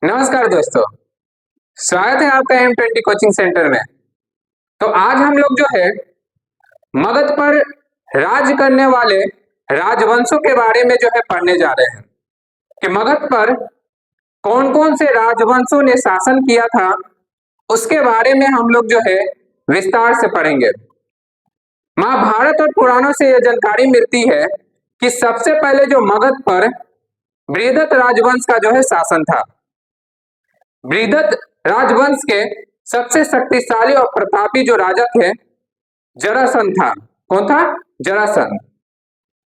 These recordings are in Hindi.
नमस्कार दोस्तों। स्वागत है आपका M20 कोचिंग सेंटर में। तो आज हम लोग जो है मगध पर राज करने वाले राजवंशों के बारे में जो है पढ़ने जा रहे हैं कि मगध पर कौन कौन से राजवंशों ने शासन किया था। उसके बारे में हम लोग जो है विस्तार से पढ़ेंगे। महाभारत और पुराणों से यह जानकारी मिलती है कि सबसे पहले जो मगध पर बृहदत्त राजवंश का जो है शासन था। बृहदत्त राजवंश के सबसे शक्तिशाली और प्रतापी जो राजा थे जरासंध था। कौन था? जरासंध।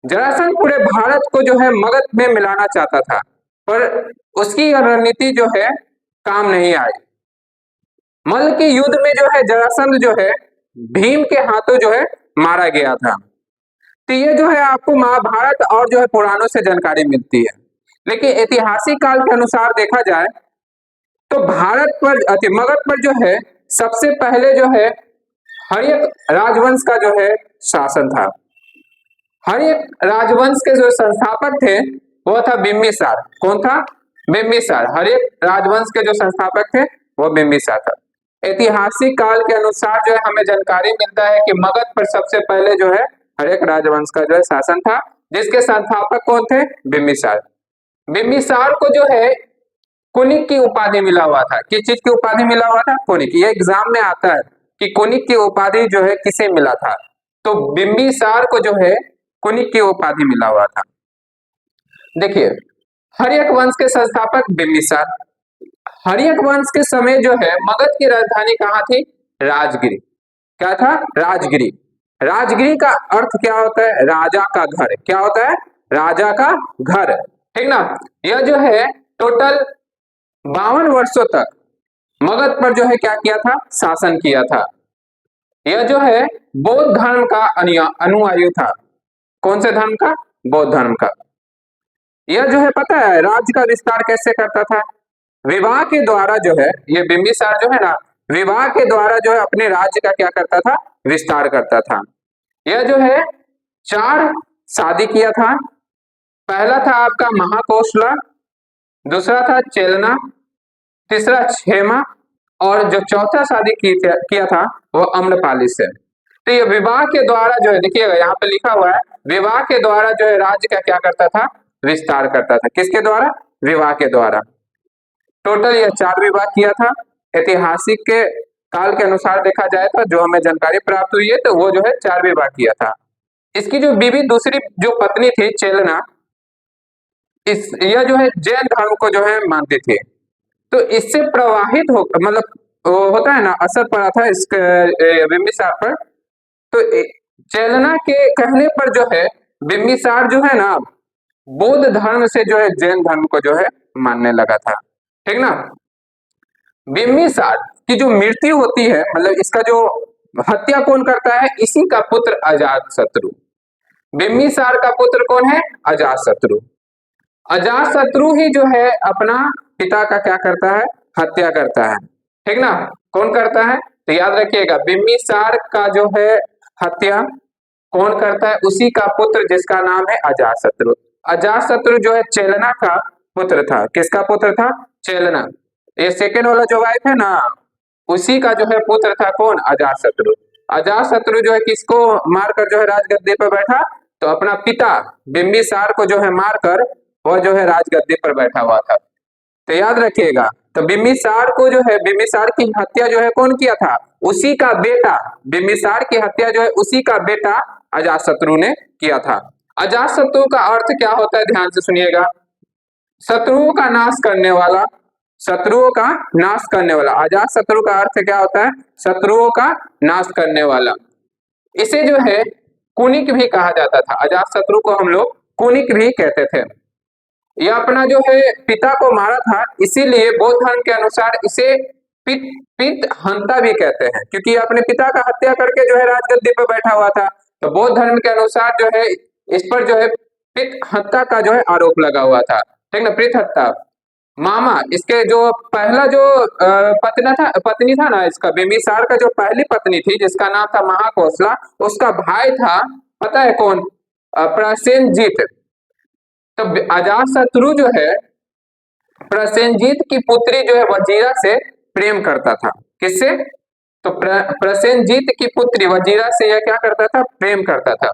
जरासंध पूरे भारत को जो है मगध में मिलाना चाहता था, पर उसकी रणनीति जो है काम नहीं आई। मल्ल के युद्ध में जो है जरासंध जो है भीम के हाथों जो है मारा गया था। तो ये जो है आपको महाभारत और जो है पुराणों से जानकारी मिलती है। लेकिन ऐतिहासिक काल के अनुसार देखा जाए तो भारत पर मगध पर जो है सबसे पहले जो है हर्यक राजवंश का जो है शासन था। हर्यक राजवंश के जो संस्थापक थे वो था बिंबिसार। कौन था? बिंबिसार। हर्यक राजवंश के जो संस्थापक थे वो बिंबिसार था। ऐतिहासिक काल के अनुसार जो है हमें जानकारी मिलता है कि मगध पर सबसे पहले जो है हर्यक राजवंश का जो है शासन था, जिसके संस्थापक कौन थे? बिंबिसार। बिंबिसार को जो है कुनिक की उपाधि मिला हुआ था। किस चीज की उपाधि मिला हुआ था? कुनिक। ये एग्जाम में आता है कि कुनिक की उपाधि जो है किसे मिला था, तो बिंबिसार को जो है कुनिक की उपाधि मिला हुआ था। देखिए, हर्यक वंश के संस्थापक बिंबिसार। हर्यक वंश के समय जो है मगध की राजधानी कहाँ थी? राजगिरी। क्या था? राजगिरी। राजगिरी का अर्थ क्या होता है? राजा का घर। क्या होता है? राजा का घर। ठीक ना। यह जो है टोटल 52 वर्षों तक मगध पर जो है क्या किया था? शासन किया था। यह जो है बौद्ध धर्म का अनुयायी था। कौन से धर्म का? बौद्ध धर्म का। यह जो है पता है राज्य का विस्तार कैसे करता था? विवाह के द्वारा जो है ये बिंबिसार जो है ना, विवाह के द्वारा जो है अपने राज्य का क्या करता था? विस्तार करता था। यह जो है 4 शादी किया था। पहला था आपका महाकौशला, दूसरा था चेलना, तीसरा क्षेमा, और जो चौथा शादी किया था वो अम्रपाली से। तो ये विवाह के द्वारा जो है देखिएगा यहाँ पे लिखा हुआ है, विवाह के द्वारा जो है राज्य का क्या करता था? विस्तार करता था। किसके द्वारा? विवाह के द्वारा। टोटल ये 4 विवाह किया था। ऐतिहासिक के काल के अनुसार देखा जाए तो जो हमें जानकारी प्राप्त हुई है तो वो जो है 4 विवाह किया था। इसकी जो बीवी दूसरी जो पत्नी थी चेलना, यह जो है जैन धर्म को जो है मानती थी। तो इससे प्रवाहित हो मतलब होता है ना, असर पड़ा था इसके बिंबिसार पर। तो चेलना के कहने पर जो है बिंबिसार जो है ना बौद्ध धर्म से जो है जैन धर्म को जो है मानने लगा था। ठीक ना। बिंबिसार की जो मृत्यु होती है, मतलब इसका जो हत्या कौन करता है? इसी का पुत्र अजातशत्रु। बिंबिसार का पुत्र कौन है? अजातशत्रु। अजातशत्रु ही जो है अपना पिता का क्या करता है? हत्या करता है। ठीक ना। कौन करता है? तो याद रखिएगा बिंबिसार का जो है हत्या कौन करता है? उसी का पुत्र जिसका नाम है अजातशत्रु। अजातशत्रु जो है चेलना का पुत्र था। किसका पुत्र था? चेलना। ये सेकेंड वाला जो वाइफ है ना, उसी का जो है पुत्र था कौन? अजातशत्रु। अजातशत्रु जो है किसको मारकर जो है राजगद्दी पर बैठा? तो अपना पिता बिंबिसार को जो है मारकर वह जो है राजगद्दी पर बैठा हुआ था। तो याद रखिएगा, तो बिंबिसार को जो है बिंबिसार की हत्या जो है कौन किया था? उसी का बेटा। बिंबिसार की हत्या जो है उसी का बेटा अजातशत्रु ने किया था। अजातशत्रु का अर्थ क्या होता है? ध्यान से सुनिएगा। शत्रुओं का नाश करने वाला। शत्रुओं का नाश करने वाला। अजातशत्रु का अर्थ क्या होता है? शत्रुओं का नाश करने वाला। इसे जो है कुनिक भी कहा जाता था। अजातशत्रु को हम लोग कुनिक भी कहते थे। यह अपना जो है पिता को मारा था, इसीलिए बौद्ध धर्म के अनुसार इसे पित हंता भी कहते हैं, क्योंकि अपने पिता का हत्या करके जो है राजगद्दी पर बैठा हुआ था। तो बौद्ध धर्म के अनुसार जो है इस पर जो है पित हत्या का जो है आरोप लगा हुआ था। ठीक ना। पित हत्या मामा, इसके जो पहला जो पत्नी था ना, इसका बिंबिसार का जो पहली पत्नी थी जिसका नाम था महाकौशला, उसका भाई था पता है कौन? प्रसेनजीत। तो अजातशत्रु जो है प्रसेनजीत की पुत्री जो है वजीरा से प्रेम करता था। किससे? तो प्रसेनजीत की पुत्री वजीरा से यह क्या करता था? प्रेम करता था।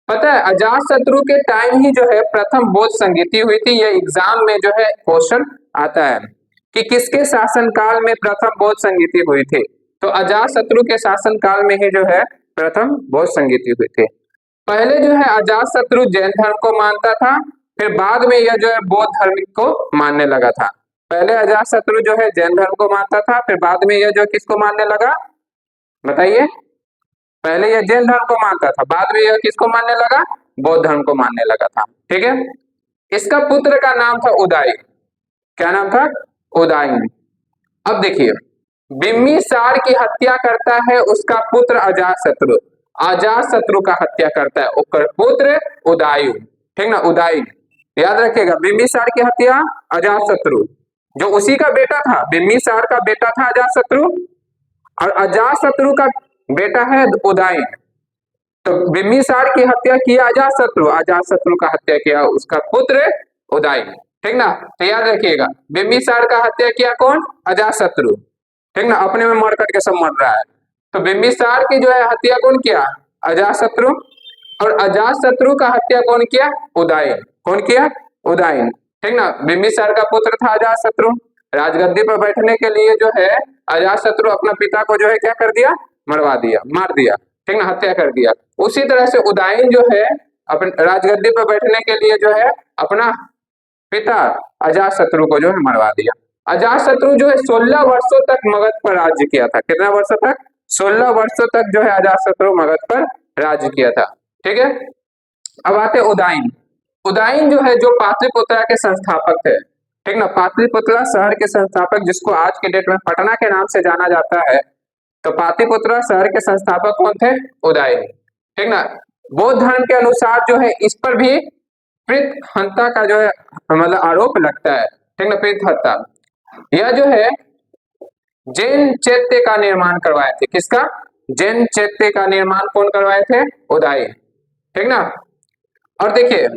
पता है अजातशत्रु के टाइम ही जो है प्रथम बौद्ध संगीति हुई थी। ये एग्जाम में जो है क्वेश्चन आता है कि किसके शासनकाल में प्रथम बौद्ध संगीति हुई थी। तो अजातशत्रु के शासनकाल में ही जो है प्रथम बौद्ध संगीति हुई थी। पहले जो है अजातशत्रु जैन धर्म को मानता था, फिर बाद में यह जो है बौद्ध धर्म को मानने लगा था। पहले अजातशत्रु जो है जैन धर्म को मानता था, फिर बाद में यह जो किसको मानने लगा? बताइए। पहले यह जैन धर्म को मानता था, बाद में यह किसको मानने लगा? बौद्ध धर्म को मानने लगा था। ठीक है। इसका पुत्र का नाम था उदयन। क्या नाम था? उदयन। अब देखिए, बिम्बिसार की हत्या करता है उसका पुत्र अजातशत्रु। अजातशत्रु का हत्या करता है उसका पुत्र उदयन। ठीक ना? उदयन याद रखिएगा। बिम्बिसार की हत्या अजातशत्रु, जो उसी का बेटा था, बिम्बिसार का बेटा था अजातशत्रु, और अजातशत्रु का बेटा है उदयन। तो बिम्बिसार की हत्या किया अजातशत्रु, अजातशत्रु का हत्या किया उसका पुत्र उदयन। ठीक ना? तो याद रखिएगा, बिम्बिसार का हत्या किया कौन? अजातशत्रु। ठीक ना? अपने में मर करके सब मर रहा है। तो बिम्बिसार की जो है हत्या कौन किया? अजातशत्रु। और अजातशत्रु का हत्या कौन किया? उदयन। कौन किया? उदयन। ठीक ना? बिम्बिसार का पुत्र था अजातशत्रु। राजगद्दी पर बैठने के लिए जो है अजातशत्रु अपना पिता को जो है क्या कर दिया? मरवा दिया, मार दिया। ठीक ना? हत्या कर दिया। उसी तरह से उदयन जो है अपने राजगद्दी पर बैठने के लिए जो है अपना पिता अजातशत्रु को जो है मरवा दिया। अजातशत्रु जो है 16 वर्षों तक मगध पर राज्य किया था। कितना वर्षों तक? 16 वर्षों तक जो है अजातशत्रु मगध पर राज्य किया था। ठीक है। अब आते उदयन। उदयन जो है जो पाटलिपुत्रा के संस्थापक थे। ठीक ना? पाटलिपुत्रा शहर के संस्थापक, जिसको आज के डेट में पटना के नाम से जाना जाता है। तो पाटलिपुत्रा शहर के संस्थापक कौन थे? उदयन। ठीक ना? बौद्ध धर्म के अनुसार जो है इस पर भी प्रेत हत्या का जो है मतलब आरोप लगता है। ठीक ना? प्रेत हत्या। यह जो है जैन चैत्य का निर्माण करवाए थे। किसका? जैन चैत्य का निर्माण कौन करवाए थे? उदयन। ठीक ना? और देखिए,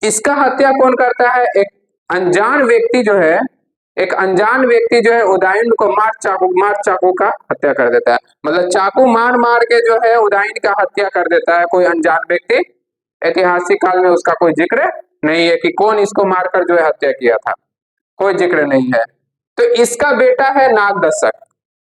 इसका हत्या कौन करता है? एक अनजान व्यक्ति जो है, एक अनजान व्यक्ति जो है उदयन को मार चाकू का हत्या कर देता है। मतलब चाकू मार मार के जो है उदयन का हत्या कर देता है कोई अनजान व्यक्ति। ऐतिहासिक काल में उसका कोई जिक्र नहीं है कि कौन इसको मारकर जो है हत्या किया था, कोई जिक्र नहीं है। तो इसका बेटा है नागदशक।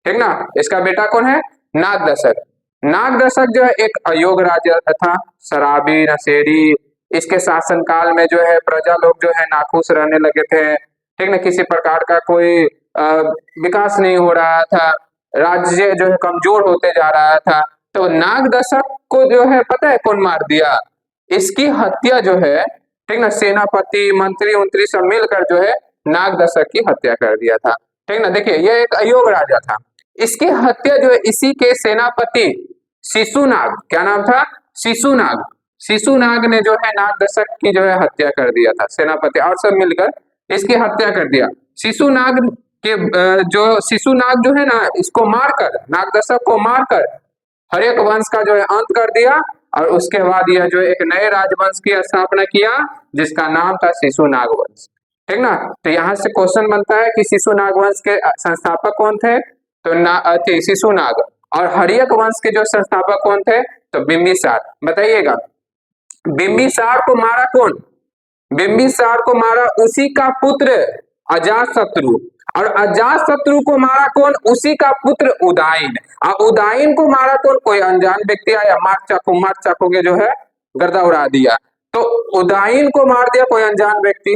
ठीक ना? इसका बेटा कौन है? नागदशक। नागदशक जो है एक अयोग्य राजा था, शराबी, नशेड़ी। इसके शासनकाल में जो है प्रजा लोग जो है नाखुश रहने लगे थे। ठीक ना? किसी प्रकार का कोई विकास नहीं हो रहा था, राज्य जो है कमजोर होते जा रहा था। तो नागदशक को जो है पता है कौन मार दिया? इसकी हत्या जो है, ठीक ना, सेनापति, मंत्री उंत्री सब मिलकर जो है नागदशक की हत्या कर दिया था। ठीक ना? देखिए, यह एक अयोग्य राजा था। इसकी हत्या जो है इसी के सेनापति शिशुनाग, क्या नाम था? शिशुनाग। शिशुनाग ने जो है नागदशक की जो है हत्या कर दिया था। सेनापति और सब मिलकर इसकी हत्या कर दिया। शिशुनाग के जो शिशुनाग जो है ना, इसको मारकर, नागदशक को मारकर हर्यक वंश का जो है अंत कर दिया। और उसके बाद यह जो एक नए राजवंश की स्थापना किया जिसका नाम था शिशुनाग वंश। ठीक ना? तो यहाँ से क्वेश्चन बनता है कि शिशुनाग वंश के संस्थापक कौन थे? तो शिशुनाग। और हर्यक वंश के जो संस्थापक कौन थे? तो बिम्बिसार। बताइएगा, बिम्बिसार को मारा कौन? बिम्बिसार को मारा उसी का पुत्र अजातशत्रु। और अजातशत्रु को मारा कौन? उसी का पुत्र उदयन। और उदयन को मारा कौन? कोई अनजान व्यक्ति आया, मार चाकू के जो है गर्दा उड़ा दिया। तो उदयन को मार दिया कोई अनजान व्यक्ति।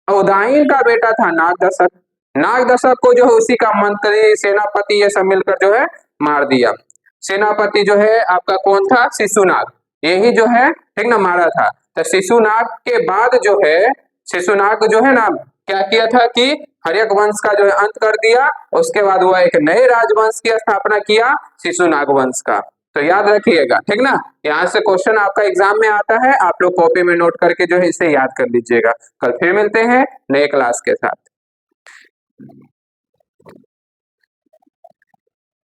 उदयन का बेटा था नागदशक। नागदशक को जो है उसी का मंत्री, सेनापति ये सब मिलकर जो है मार दिया। सेनापति जो है आपका कौन था? शिशुनाग। यही जो है ठीक ना मारा था। तो शिशुनाग के बाद जो है, शिशुनाग जो है ना क्या किया था कि हर्यक वंश का जो है अंत कर दिया। उसके बाद वह एक नए राजवंश की स्थापना किया, शिशुनाग वंश का। तो याद रखिएगा। ठीक ना? यहाँ से क्वेश्चन आपका एग्जाम में आता है, आप लोग कॉपी में नोट करके जो है इसे याद कर लीजिएगा। कल फिर मिलते हैं नए क्लास के साथ।